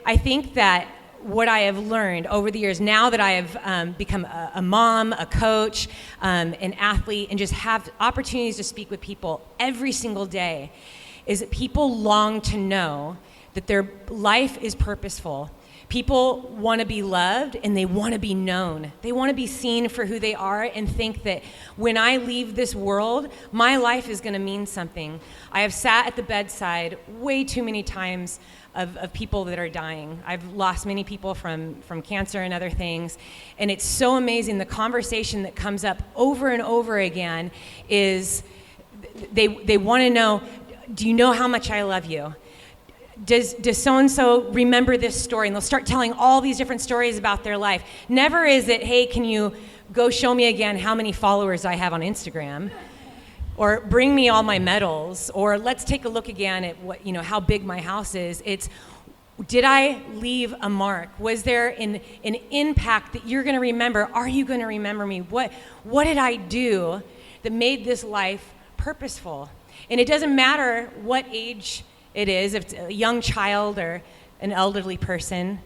I think that what I have learned over the years, now that I have become a mom, a coach, an athlete, and just have opportunities to speak with people every single day, is that people long to know that their life is purposeful. People want to be loved and they want to be known. They want to be seen for who they are and think that when I leave this world, my life is going to mean something. I have sat at the bedside way too many times of people that are dying. I've lost many people from cancer and other things. And it's so amazing. The conversation that comes up over and over again is they want to know, do you know how much I love you? Does so-and-so remember this story? And they'll start telling all these different stories about their life. Never is it, hey, can you go show me again how many followers I have on Instagram? Or bring me all my medals, or let's take a look again at what, how big my house is. It's, did I leave a mark? Was there an impact that you're going to remember? Are you going to remember me? What did I do that made this life purposeful? And it doesn't matter what age it is, if it's a young child or an elderly person.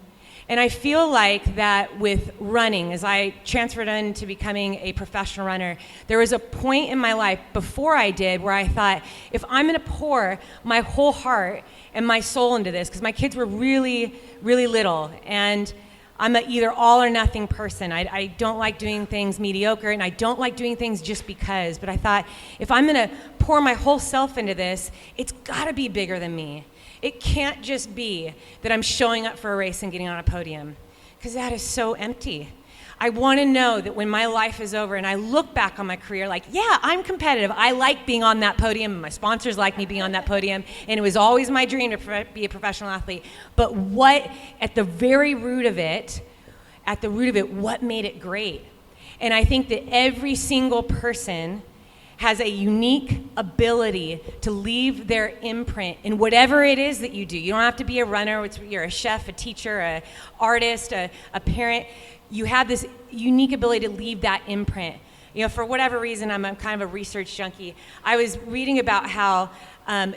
And I feel like that with running, as I transferred into becoming a professional runner, there was a point in my life before I did where I thought, if I'm going to pour my whole heart and my soul into this, because my kids were really, really little, and I'm an either all or nothing person. I don't like doing things mediocre, and I don't like doing things just because. But I thought, if I'm going to pour my whole self into this, it's got to be bigger than me. It can't just be that I'm showing up for a race and getting on a podium, because that is so empty. I want to know that when my life is over and I look back on my career, like, yeah, I'm competitive. I like being on that podium, and my sponsors like me being on that podium, and it was always my dream to be a professional athlete. But what, at the root of it, what made it great? And I think that every single person has a unique ability to leave their imprint in whatever it is that you do. You don't have to be a runner, you're a chef, a teacher, an artist, a parent. You have this unique ability to leave that imprint. For whatever reason, I'm kind of a research junkie. I was reading about how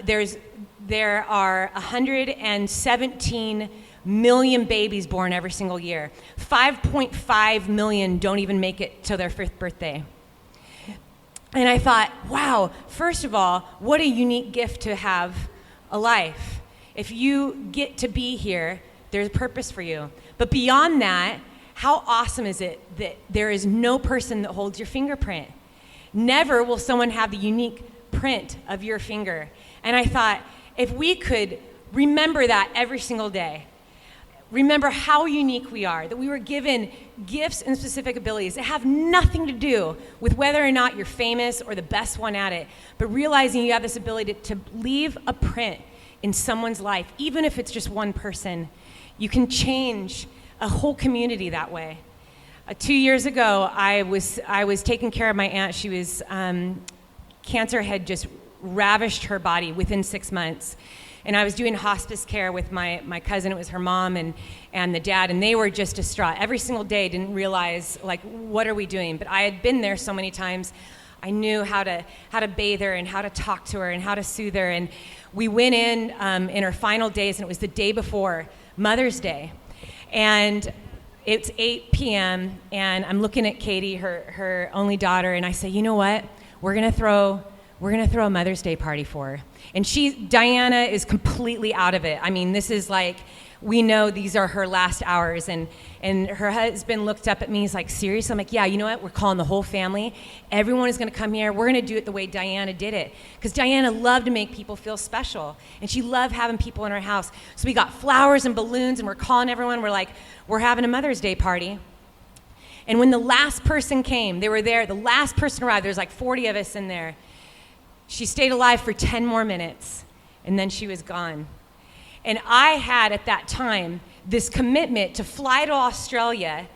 there are 117 million babies born every single year. 5.5 million don't even make it till their 5th birthday. And I thought, wow, first of all, what a unique gift to have a life. If you get to be here, there's a purpose for you. But beyond that, how awesome is it that there is no person that holds your fingerprint? Never will someone have the unique print of your finger. And I thought, if we could remember that every single day, remember how unique we are, that we were given gifts and specific abilities that have nothing to do with whether or not you're famous or the best one at it, but realizing you have this ability to leave a print in someone's life, even if it's just one person. You can change a whole community that way. 2 years ago, I was taking care of my aunt. She was, cancer had just ravished her body within 6 months. And I was doing hospice care with my cousin. It was her mom and the dad, and they were just distraught. Every single day, didn't realize, like, what are we doing? But I had been there so many times. I knew how to bathe her and how to talk to her and how to soothe her. And we went in her final days, and it was the day before Mother's Day. And it's 8 p.m., and I'm looking at Katie, her only daughter, and I say, you know what? We're gonna throw a Mother's Day party for her. And Diana is completely out of it. I mean, this is like, we know these are her last hours. And her husband looked up at me, he's like, seriously? I'm like, yeah, you know what? We're calling the whole family. Everyone is gonna come here. We're gonna do it the way Diana did it. Because Diana loved to make people feel special. And she loved having people in her house. So we got flowers and balloons, and we're calling everyone. We're like, we're having a Mother's Day party. And when the last person came, they were there, the last person arrived, there's like 40 of us in there. She stayed alive for 10 more minutes, and then she was gone. And I had, at that time, this commitment to fly to Australia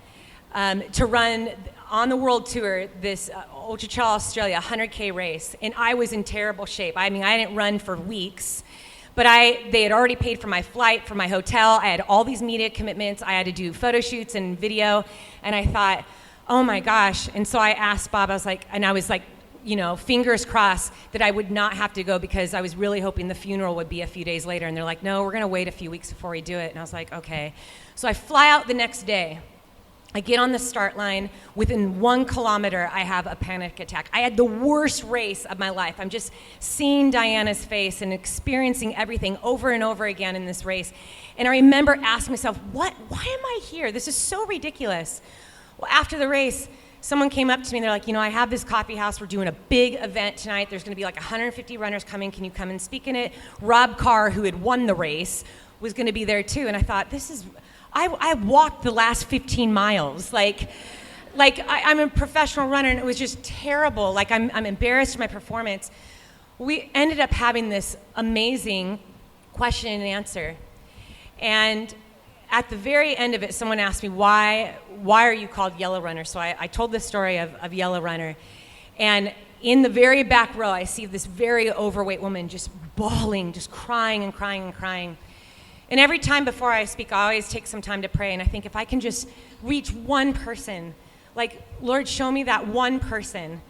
to run on the world tour this Ultra Trail Australia 100K race. And I was in terrible shape. I mean, I didn't run for weeks, but they had already paid for my flight, for my hotel. I had all these media commitments. I had to do photo shoots and video. And I thought, oh my gosh. And so I asked Bob, I was like, fingers crossed that I would not have to go, because I was really hoping the funeral would be a few days later. And they're like, no, we're going to wait a few weeks before we do it. And I was like, okay. So I fly out the next day. I get on the start line. Within 1 kilometer, I have a panic attack. I had the worst race of my life. I'm just seeing Diana's face and experiencing everything over and over again in this race. And I remember asking myself, why am I here? This is so ridiculous. Well, after the race, someone came up to me and they're like, I have this coffee house. We're doing a big event tonight. There's going to be like 150 runners coming. Can you come and speak in it? Rob Carr, who had won the race, was going to be there too. And I thought, I walked the last 15 miles. I'm a professional runner, and it was just terrible. I'm embarrassed of my performance. We ended up having this amazing question and answer. And at the very end of it, someone asked me, why are you called Yellow Runner? So I told the story of Yellow Runner. And in the very back row, I see this very overweight woman just bawling, just crying and crying and crying. And every time before I speak, I always take some time to pray. And I think, if I can just reach one person, Lord, show me that one person.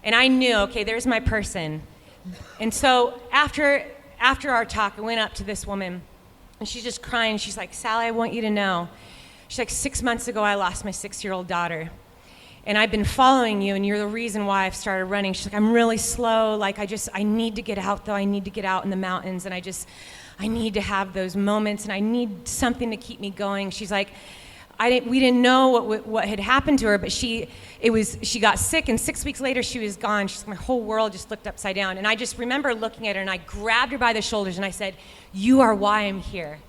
And I knew, okay, there's my person. And so after our talk, I went up to this woman. And she's just crying. She's like, Sally, I want you to know. She's like, 6 months ago, I lost my 6-year-old daughter. And I've been following you, and you're the reason why I've started running. She's like, I'm really slow. I need to get out, though. I need to get out in the mountains. And I need to have those moments, and I need something to keep me going. She's like, we didn't know what had happened to her, but she got sick, and 6 weeks later she was gone. She's like, my whole world just flipped upside down. And I just remember looking at her, and I grabbed her by the shoulders and I said, you are why I'm here.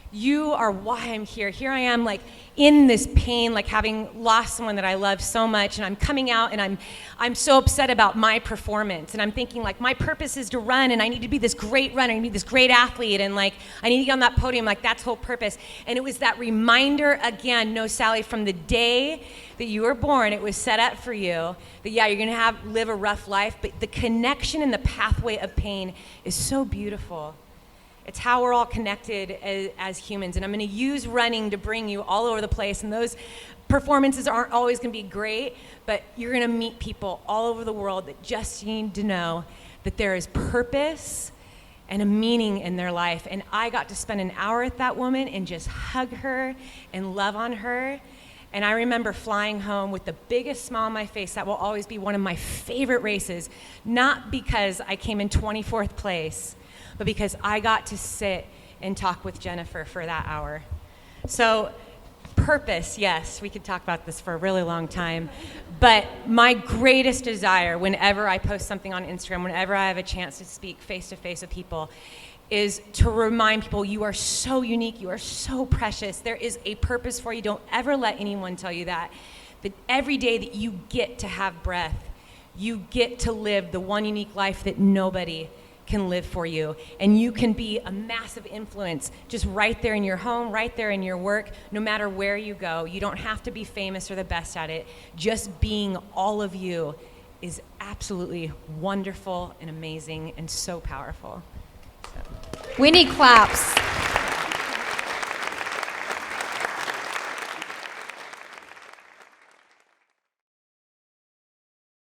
You are why I'm here. Here I am, in this pain, having lost someone that I love so much, and I'm coming out, and I'm so upset about my performance, and I'm thinking, my purpose is to run, and I need to be this great runner, I need to be this great athlete, and I need to get on that podium, that's whole purpose. And it was that reminder again, no, Sally, from the day that you were born, it was set up for you that, yeah, you're gonna live a rough life, but the connection and the pathway of pain is so beautiful. It's how we're all connected as humans. And I'm going to use running to bring you all over the place. And those performances aren't always going to be great, but you're going to meet people all over the world that just need to know that there is purpose and a meaning in their life. And I got to spend an hour with that woman and just hug her and love on her. And I remember flying home with the biggest smile on my face. That will always be one of my favorite races, not because I came in 24th place, but because I got to sit and talk with Jennifer for that hour. So purpose, yes, we could talk about this for a really long time, but my greatest desire whenever I post something on Instagram, whenever I have a chance to speak face-to-face with people, is to remind people, you are so unique, you are so precious, there is a purpose for you. Don't ever let anyone tell you that every day that you get to have breath, you get to live the one unique life that nobody can live for you, and you can be a massive influence just right there in your home, right there in your work, no matter where you go. You don't have to be famous or the best at it. Just being all of you is absolutely wonderful and amazing and so powerful. We need claps.